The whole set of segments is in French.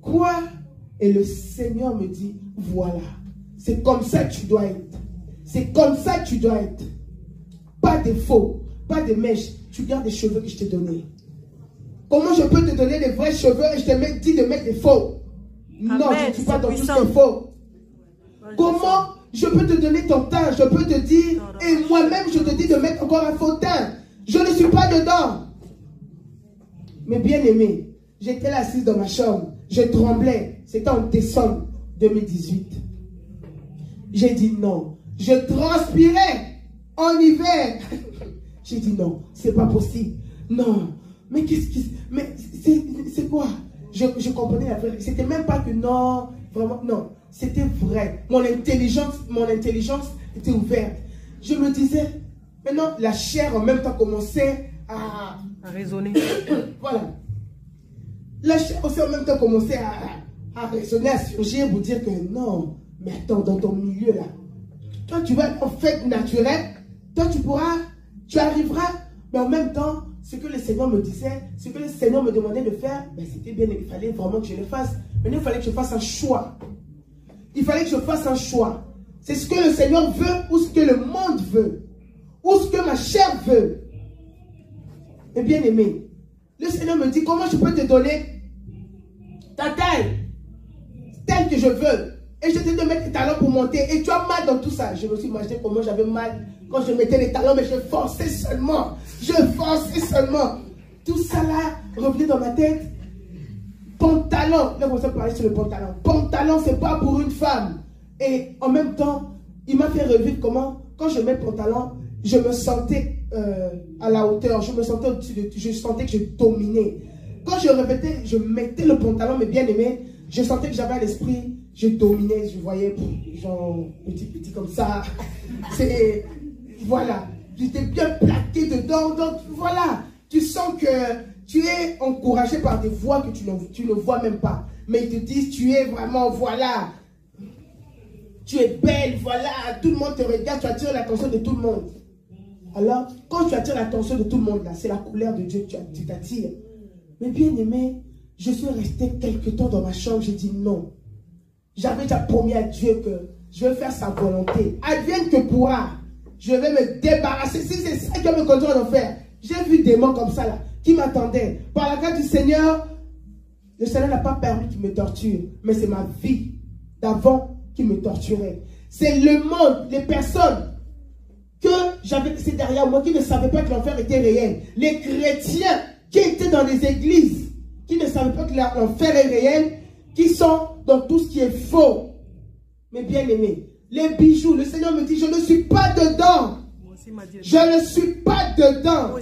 Quoi? Et le Seigneur me dit, voilà, c'est comme ça que tu dois être. C'est comme ça que tu dois être. Pas de faux, pas de mèches. Tu gardes les cheveux que je t'ai donnés. Comment je peux te donner des vrais cheveux et je te dis de mettre des faux? Non, Amen, je ne suis pas dans tout puissant. ce qui est faux. Comment je peux te donner ton teint? Je peux te dire, et moi-même je te dis de mettre encore un faux teint. Je ne suis pas dedans. Mais bien aimé, j'étais là assise dans ma chambre. Je tremblais. C'était en décembre 2018. J'ai dit non. Je transpirais en hiver. J'ai dit non, c'est pas possible. Non. Mais qu'est-ce qui... Mais c'est quoi? Je comprenais la vérité. C'était même pas que non, vraiment, non. C'était vrai. Mon intelligence était ouverte. Je me disais, maintenant, la chair en même temps commençait à raisonner. Voilà. La chair aussi en même temps commençait à raisonner, à surgir pour dire que non, mais attends, dans ton milieu là, toi tu vas en fait naturel, toi tu arriveras, mais en même temps, ce que le Seigneur me disait, ce que le Seigneur me demandait de faire, ben, c'était bien, il fallait vraiment que je le fasse. Maintenant, il fallait que je fasse un choix. Il fallait que je fasse un choix. C'est ce que le Seigneur veut ou ce que le monde veut. Ou ce que ma chair veut. Et bien aimé, le Seigneur me dit, comment je peux te donner ta taille telle que je veux. Et je te donne mettre les talons pour monter. Et tu as mal dans tout ça. Je me suis imaginé comment j'avais mal quand je mettais les talons, mais je forçais seulement. Je forçais seulement. Tout ça là revenait dans ma tête. Pantalon. Là, on va parler sur le pantalon. Pantalon, c'est pas pour une femme. Et en même temps, il m'a fait revivre comment, quand je mets le pantalon, je me sentais à la hauteur. Je me sentais au-dessus de tout. Je sentais que je dominais. Quand je mettais le pantalon, mais bien aimé, je sentais que j'avais à l'esprit, je dominais, je voyais, genre, petit comme ça. C'est, voilà. J'étais bien plaqué dedans. Donc, voilà. Tu sens que tu es encouragé par des voix que tu ne vois même pas. Mais ils te disent, tu es vraiment, voilà. Tu es belle, voilà. Tout le monde te regarde, tu attires l'attention de tout le monde. Alors, quand tu attires l'attention de tout le monde, là, c'est la couleur de Dieu que tu t'attires. Mais bien aimé, je suis resté quelque temps dans ma chambre, j'ai dit non. J'avais déjà promis à Dieu que je vais faire sa volonté. Advienne que pourra. Je vais me débarrasser. Si c'est ça qui va me conduire en enfer. J'ai vu des démons comme ça là, qui m'attendaient. Par la grâce du Seigneur, le Seigneur n'a pas permis qu'il me torture. Mais c'est ma vie d'avant qui me torturait. C'est le monde, les personnes que j'avais laissées derrière moi qui ne savaient pas que l'enfer était réel. Les chrétiens qui étaient dans les églises, qui ne savaient pas que l'enfer est réel, qui sont dans tout ce qui est faux. Mais bien aimé, les bijoux, le Seigneur me dit, je ne suis pas dedans. Je ne suis pas dedans.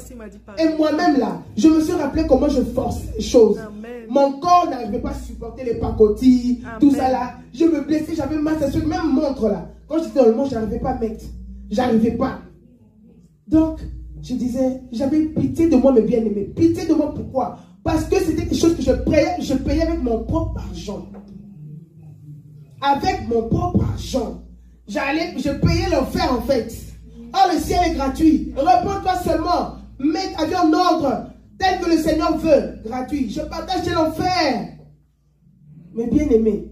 Et moi-même là, je me suis rappelé comment je forçais les choses. Amen. Mon corps n'arrivait pas à supporter les pacotilles, tout ça là. Je me blessais, j'avais mal, c'est sûr, même montre là. Quand j'étais dans le monde, je n'arrivais pas à mettre. J'arrivais pas. Donc, je disais, j'avais pitié de moi, mes bien-aimés. Pitié de moi, pourquoi? Parce que c'était quelque chose que je payais avec mon propre argent. Avec mon propre argent. Je payais l'enfer en fait. Oh, le ciel est gratuit. Réponds-toi seulement. Mets ta vie en ordre, tel que le Seigneur veut. Gratuit. Je partage l'enfer. Mais bien-aimés,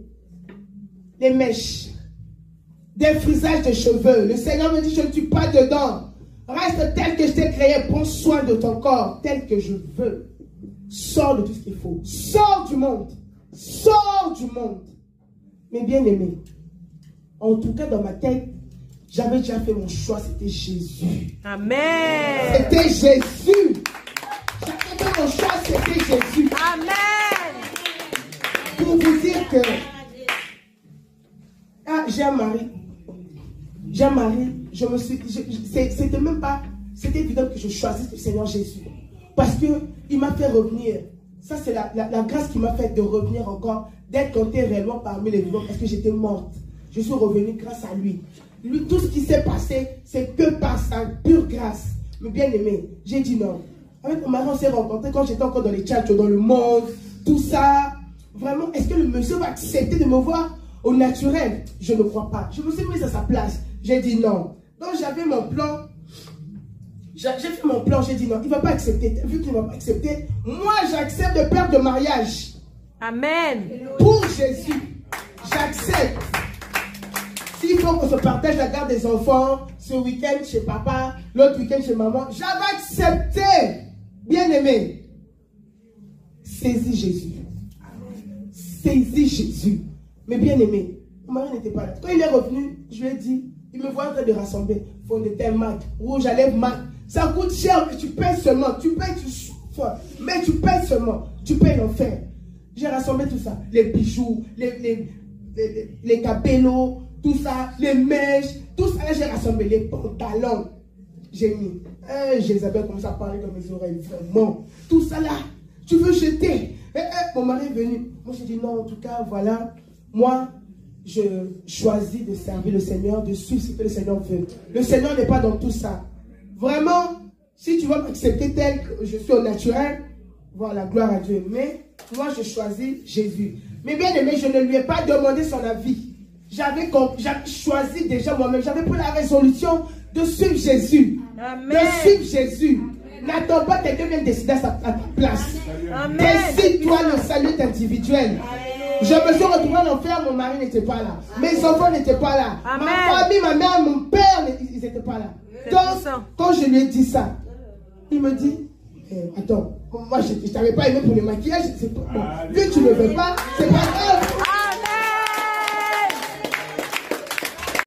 les mèches, des frisages de cheveux. Le Seigneur me dit, je ne suis pas dedans. Reste tel que je t'ai créé. Prends soin de ton corps tel que je veux. Sors de tout ce qu'il faut. Sors du monde. Sors du monde. Mais bien aimé, en tout cas dans ma tête, j'avais déjà fait mon choix. C'était Jésus. Amen. C'était Jésus. J'avais fait mon choix. C'était Jésus. Amen. Pour vous dire que j'ai un mari. J'ai un mari. C'était même pas, c'était évident que je choisisse le Seigneur Jésus. Parce qu'il m'a fait revenir. Ça, c'est la grâce qui m'a fait de revenir encore, d'être compté réellement parmi les vivants, parce que j'étais morte. Je suis revenue grâce à lui. Lui, tout ce qui s'est passé, c'est que par sa pure grâce. Mais bien aimé, j'ai dit non. Avec mon mari, on s'est rencontrés quand j'étais encore dans les churches, dans le monde, tout ça. Vraiment, est-ce que le monsieur va accepter de me voir au naturel? Je ne crois pas. Je me suis mise à sa place. J'ai dit non. Donc j'avais mon plan. J'ai fait mon plan, j'ai dit non, il ne va pas accepter. Vu qu'il ne va pas accepter, moi j'accepte de perdre de mariage. Amen. Pour Jésus, j'accepte. S'il faut qu'on se partage la garde des enfants, ce week-end chez papa, l'autre week-end chez maman, j'avais accepté. Bien aimé. Saisis Jésus. Saisis Jésus. Mais bien aimé, mon mari n'était pas là. Quand il est revenu, je lui ai dit, il me voit en train de rassembler. Fond de teint mat, rouge à lèvres mat. Ça coûte cher, mais tu payes seulement. Tu payes, tu souffres. Mais tu payes seulement. Tu payes l'enfer. J'ai rassemblé tout ça. Les bijoux, les capellos, tout ça, les mèches, tout ça, j'ai rassemblé. Les pantalons. J'ai mis. Jézabel commence à parler dans mes oreilles. Vraiment. Tout ça là, tu veux jeter. Mon mari est venu. Moi, j'ai dit non, en tout cas, voilà. Moi, je choisis de servir le Seigneur, de suivre ce que le Seigneur veut. Le Seigneur n'est pas dans tout ça. Vraiment, si tu vas m'accepter tel que je suis au naturel, voilà, gloire à Dieu. Mais moi, je choisis Jésus. Mais bien aimé, je ne lui ai pas demandé son avis. J'avais choisi déjà moi-même. J'avais pris la résolution de suivre Jésus. Amen. De suivre Jésus. N'attends pas que quelqu'un vienne décider à ta place. Amen. Décide-toi, le salut est individuel. Je me suis retrouvé en enfer, mon mari n'était pas là. Mes enfants n'étaient pas là. Amen. Ma famille, ma mère, mon père, ils n'étaient pas là. Donc, quand je lui ai dit ça, il me dit, attends, moi je ne t'avais pas aimé pour le maquillage, c'est pas bon. Vu que tu ne le veux pas, c'est pas grave.